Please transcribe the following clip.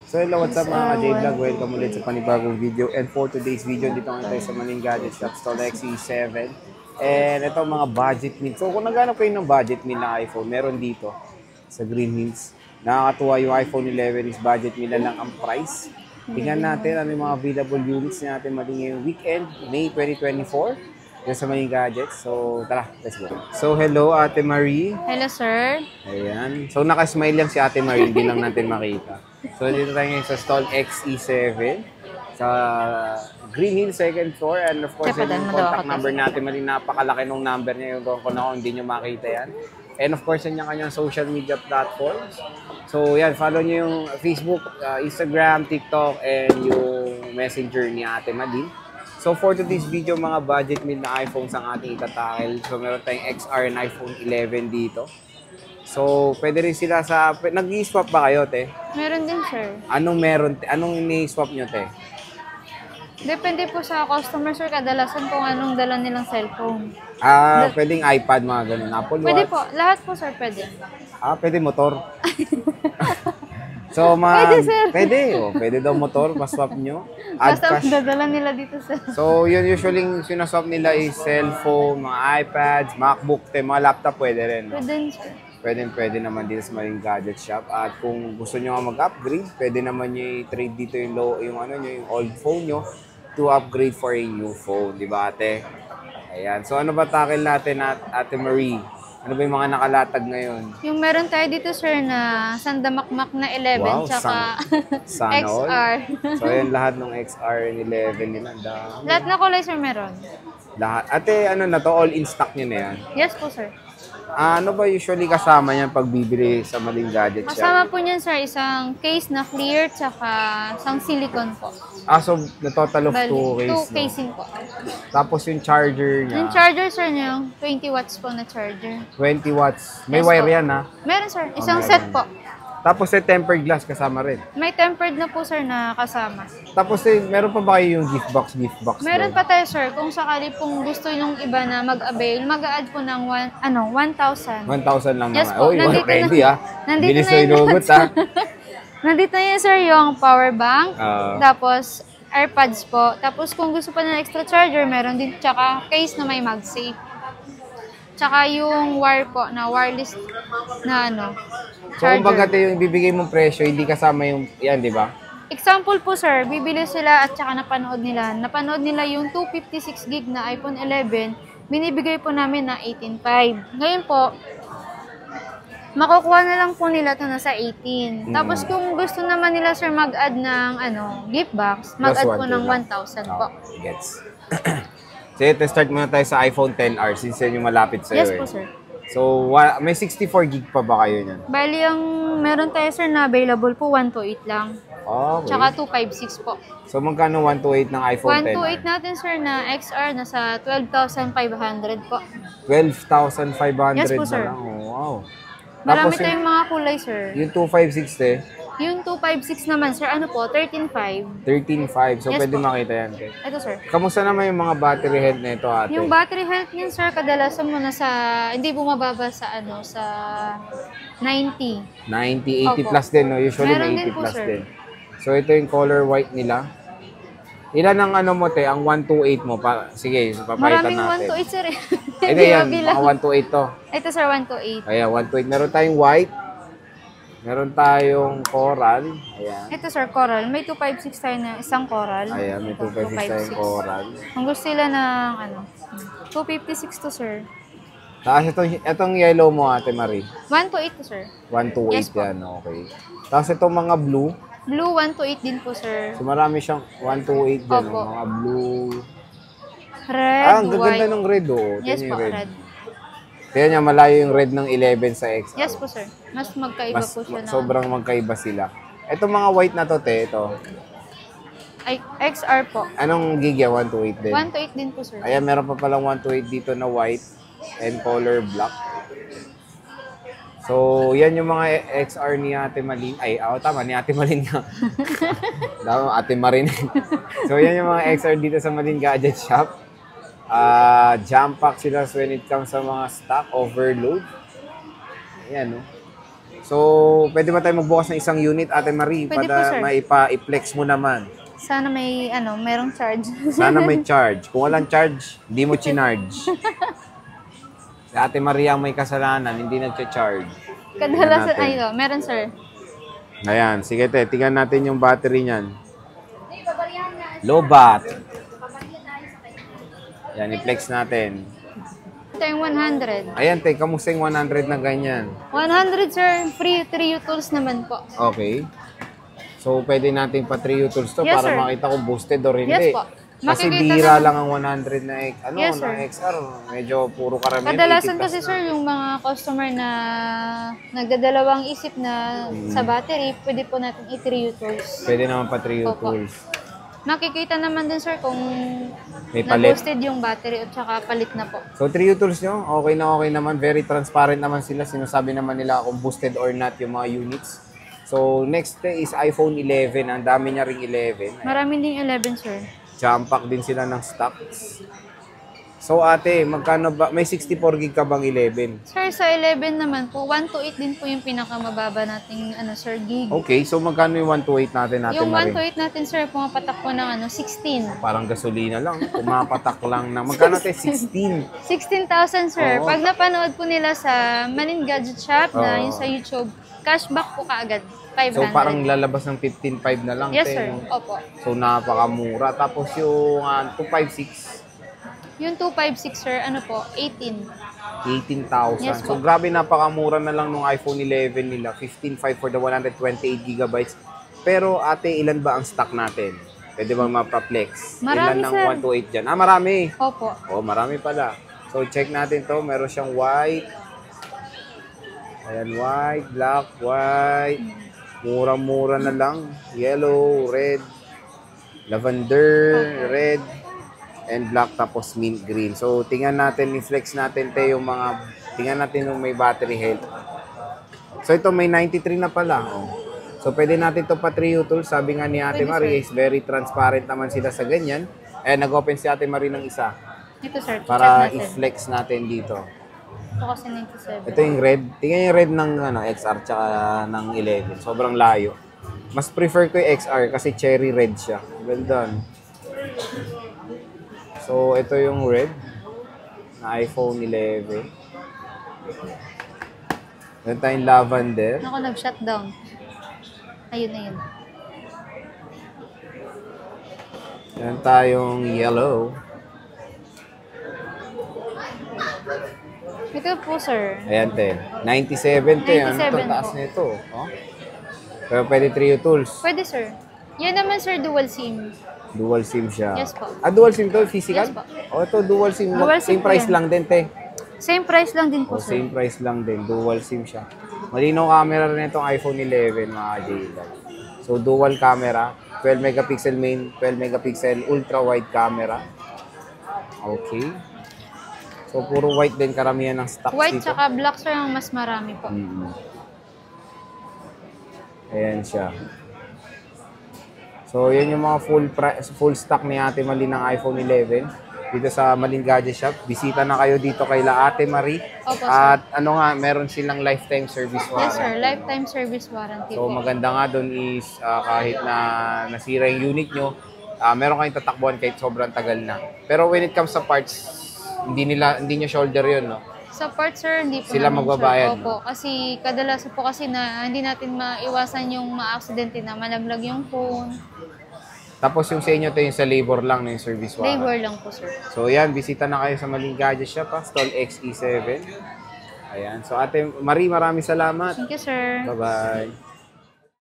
So hello, what's up mga ka-J-Vlog? Welcome ulit sa panibagong video. And for today's video, dito ngayon tayo sa Maling Gadget Shop, Stall XE7. And ito mga budget meal. So kung naghanap kayo ng budget meal na iPhone, meron dito sa Green Hills. Nakakatuwa yung iPhone 11 is budget meal na lang ang price. Tingnan natin ano yung mga available units natin maling ngayong weekend, May 2024. Yan sa Maling Gadget. So tara, let's go. So hello Ate Marie. Hello, sir. Ayan. So nakasmile lang si Ate Marie, hindi lang natin makita. So dito tayo ngayon sa stall XE7 sa Green Hill second floor, and of course yung contact number natin, mali napakalaki nung number niya, yung ko na hindi nyo makita yan. And of course yan yung kanyang social media platforms. So yan, follow nyo yung Facebook, Instagram, TikTok, and yung messenger ni Ate Madin. So for today's video, mga budget meal na iPhones ang ating itatakil. So meron tayong XR and iPhone 11 dito. So, pwede rin sila sa... Nag-i-swap ba kayo, te? Meron din, sir. Anong meron, te? Anong ini-swap nyo, te? Depende po sa customer, sir, kadalasan kung anong dala nilang cellphone. Pwedeng iPad, mga ganun. Apple Watch? Pwede po. Lahat po, sir, pwede. Pwede motor. So, Pwede, sir. Pwede. Pwede daw motor, paswap nyo. Add Basta cash. dadala nila dito, sir. So, yun usually sinaswap nila is cellphone, mga iPads, MacBook, te, mga laptop, pwede rin. Pwede din, sir. Pwede naman dito sa Maling Gadget Shop. At kung gusto nyo mag-upgrade, pwede naman nyo i-trade dito yung old phone nyo to upgrade for a new phone. Di ba, ate? Ayan. So, ano ba tackle natin, Ate Marie? Ano ba yung mga nakalatag ngayon? Yung meron tayo dito, sir, na sandamakmak na 11, Wow, tsaka sana all. XR. So, ayan lahat ng XR and 11 nila. Lahat na kulay, sir, meron. Lahat. Ate, ano na to? All in stock nyo na yan? Yes po, sir. Ano ba usually kasama niyan pag bibili sa Maling Gadget Shop? Kasama po niyan, sir, isang case na clear, tsaka isang silicone po. So the total of Bali, 2 case, 2 no? casing po. Tapos yung charger niya, Yung charger, sir, niya, yung 20 watts po na charger. 20 watts. May Yes, wire po. yan, ha? Meron, sir. Isang meron. set po. Tapos tempered glass kasama rin. May tempered na po, sir, na kasama. Tapos meron pa ba kayo yung gift box Meron doon? pa tayo, sir. Kung sakali pong gusto yung iba na mag-avail, mag-a-add po ng 1,000. 1,000 lang Yes naman. po, Uy, nandito ready, na- ha? nandito Bilis na na yung inugot, lahat, ha? Nandito na yun, sir, yung power bank. Ah. Tapos, AirPods po. Tapos, kung gusto pa ng extra charger, meron din. Tsaka, case na may MagSafe. Tsaka yung wire po, na wireless na So, kumbaga charger. yung ibibigay mong presyo, hindi kasama yung, yan, di ba? Example po, sir, bibili sila at tsaka napanood nila yung 256 gig na iPhone 11, binibigay po namin na 18.5. Ngayon po, makukuha na lang po nila ito nasa 18. Tapos kung gusto naman nila, sir, mag-add ng gift box, mag-add po ng 1,000 po. Gets. So, ito, start muna tayo sa iPhone XR since yan yung malapit sa'yo. Yes po, sir. So, may 64 gig pa ba kayo niyan? Bali, ang meron tayo, sir, na available po, 128 lang. Okay. Tsaka 256 po. So, magkano 128 ng iPhone 128 XR? natin, sir, na XR, nasa 12,500 po. 12,500 Yes po, na sir. lang. Oh, wow. Marami Tapos tayong mga kulay, sir. yung 256 Yung 256 naman, sir, ano po, 13.5. 13.5. So, Yes pwede po. makita yan. Okay. Ito, sir. Kamusta naman yung mga battery health na ito, ate? Yung battery health niyan, sir, kadalasan mo na hindi bumababa sa sa 90. 90, 80 Opo. plus din, no? Usually Meron may din 80 po, plus sir. din. So, ito yung color white nila. Ilan ang mo, te? Ang 128 mo? Sige, papalitan Maraming natin. 128, sir. Ito yan, mabilang. mga 128 to. Ito, sir, 128. Ayan, 128. Meron tayong white. Meron tayong coral. Ayan. Ito, sir, coral. May 256 tayo na isang coral. Ayan, may Ito, 256 tayong coral. Kung gusto sila ng 256 to, sir. Tapos itong yellow mo, ate Marie. 128 to, sir. 128 Yes po. yan, okay. Tapos itong mga blue. Blue, 128 din po, sir. So marami siyang 128 dyan, Opo. mga blue. Red, Ang gaganda white. ng red, oh. Yes Tingnan po, yung red. Kaya niya malayo yung red ng 11 sa XR. Yes po, sir. Mas magkaiba po siya na. Sobrang magkaiba sila. Itong mga white na to, te, ito. Ay, XR po. Anong gig yan? 128 din? 128 din po, sir. Ayan, meron pa palang 128 dito na white and color black. So, yan yung mga XR ni Ate Malin. Tama, ni Ate Malin nga. Tama, Ate Marin. So, yan yung mga XR dito sa Maling Gadget Shop. Jam pack sila when it comes sa mga stock overload. Ayan, no? So, pwede ba tayo magbukas ng isang unit, Ate Marie? Pwede po, sir. Maipa-flex mo naman. Sana may, merong charge. Sana may charge. Kung walang charge, di mo chinarge. Si Ate Maria ang may kasalanan, hindi nagcha-charge. Kadalasan, Tingnan natin. meron, sir. Ayan, sige te, tingnan natin yung battery niyan. Low bat. Yan, i-flex natin. Ito yung 100. Ayan te, kamusta yung 100 na ganyan? 100, sir. Free 3U tools naman po. Okay. So, pwede natin pa 3U tools to Yes, para sir. makita kung boosted or hindi. Yes po. Kasi Makikita bira naman. lang ang 100 na, Yes, sir. na XR. Medyo puro karamihan. Kadalasan 80 plus kasi, na. sir, yung mga customer na nagdadalawang isip na sa battery, pwede po natin i-3U tools. Pwede naman pa 3U Opo. tools. Makikita naman din, sir, kung May palit. na-boosted yung battery at saka palit na po. So, 3U tools nyo, okay naman. Very transparent naman sila. Sinasabi naman nila kung boosted or not yung mga units. So, next is iPhone 11. Ang dami niya ring 11. Marami din 11, sir. Jump pack din sila ng stocks. So, ate, magkano ba? May 64 gig ka bang 11? Sir, sa 11 naman po, 128 din po yung pinakamababa nating sir, gig. Okay, so magkano yung 128 natin, ate Yung Marie? 128 natin, sir, pumapatak po ng 16. Parang gasolina lang. Pumapatak lang na. Magkano tayo? 16. 16,000, sir. Oo. Pag napanood po nila sa Malin Gadget Shop na Oo. yung sa YouTube, cashback po kaagad. 500. So, parang lalabas ng 15.5 na lang. Yes, te, sir. no? Opo. So, napakamura. Tapos yung 256, Yung 256, sir, po, 18. 18,000. Yes, So, po. grabe, napakamura na lang nung iPhone 11 nila. 15.5 for the 128 gigabytes. Pero, ate, ilan ba ang stock natin? Pwede bang mapa-flex? Marami, ilan ng sir. 128 dyan? Marami. Opo. Oh, marami pala. So, check natin to. Meron siyang white. Ayan, white, black, white. Murang-mura na lang. Yellow, red, lavender, red, and black, tapos mint green. So, tingnan natin, i-flex natin yung mga, tingnan natin yung may battery health. So, ito may 93 na pala. Oh. So, pwede natin to pa 3U tools. Sabi nga ni Ate Pwede, Marie, sir. is very transparent naman sila sa ganyan. Eh, nag-open si Ate Marie ng isa Ito, sir. para check natin. i-flex natin dito. Ito kasi 97. Ito yung red. Tingnan yung red ng XR tsaka ng 11. Sobrang layo. Mas prefer ko yung XR kasi cherry red siya. Well done. So, ito yung red na iPhone 11. Meron tayong lavender. Ako, nag-shutdown. Ayun na yun. Meron tayong yellow. Ito po, sir. Ayan, te. 97, te. Ano 97 to? Taas po. nito. Oh? Pero pwede 3U tools. Pwede, sir. Yan naman, sir, dual SIM. Dual SIM siya. Yes po. Dual SIM to? Physical? Yes po. O, ito dual SIM. Dual SIM Same po price yan. lang din, te. Same price lang din O, po, sir. same price lang din. Dual SIM siya. Malinaw camera rin itong iPhone 11, mga J-Love. So, dual camera. 12 megapixel main, 12 megapixel ultra wide camera. Okay. So, puro white din karamihan ng stocks White dito. tsaka black, sir, ang mas marami po. Ayan siya. So, yan yung mga full stock ni Ate Marie ng iPhone 11 dito sa Malin Gadget Shop. Bisita na kayo dito kay Ate Marie. Opo, sir. At meron silang lifetime service warranty. Yes, sir. Lifetime service warranty So, po. maganda nga doon is kahit na nasira yung unit nyo, meron kayong tatakbuhan kahit sobrang tagal na. Pero when it comes sa parts, hindi nyo shoulder yun, no? Sa part, sir, hindi po Sila namin, magbabayad, sir. Opo, kasi kadalasan po kasi na hindi natin maiwasan yung ma-aksidente na malaglag yung phone. Tapos yung sa inyo, to yung sa labor lang na yung service warranty. Labor lang po, sir. So, yan, bisita na kayo sa Malin Gadget Shop, Stall XE7. Ayan. So, Ate Marie, maraming salamat. Thank you, sir. Bye-bye.